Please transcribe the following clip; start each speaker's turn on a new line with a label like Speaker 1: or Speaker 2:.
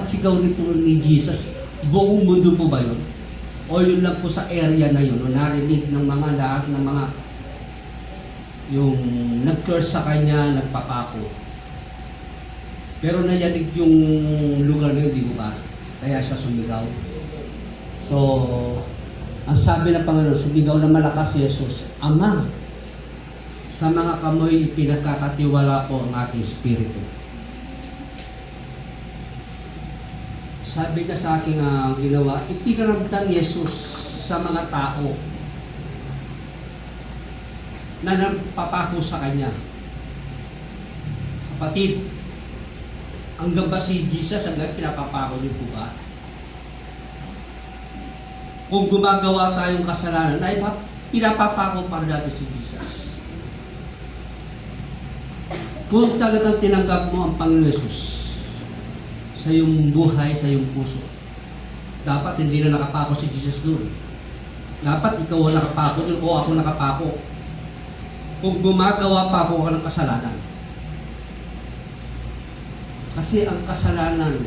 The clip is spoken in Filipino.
Speaker 1: pagkakasigaw nito ni Jesus, buong mundo po ba yun? O yun lang po sa area na yun, o narinig ng mga lahat ng mga yung nag-curse sa kanya, nagpapako. Pero nayanig yung lugar na yun, di ba? Kaya siya sumigaw. So, ang sabi ng Panginoon, sumigaw na malakas si Jesus, Ama, sa mga kamoy pinagkakatiwala ko ang aking spirito. Sabi niya sa aking ginawa, ipinaragdan ni Jesus sa mga tao na nagpapako sa kanya. Kapatid, hanggang ba si Jesus hanggang pinapapako niyo po ba? Kung gumagawa tayong kasalanan, ay pinapapako para natin si Jesus. Kung talagang tinanggap mo ang Panginoon Jesus sa iyong buhay, sa iyong puso, dapat hindi na nakapako si Jesus doon. Dapat ikaw ang nakapako doon o ako nakapako. Kung gumagawa pa ako ng kasalanan. Kasi ang kasalanan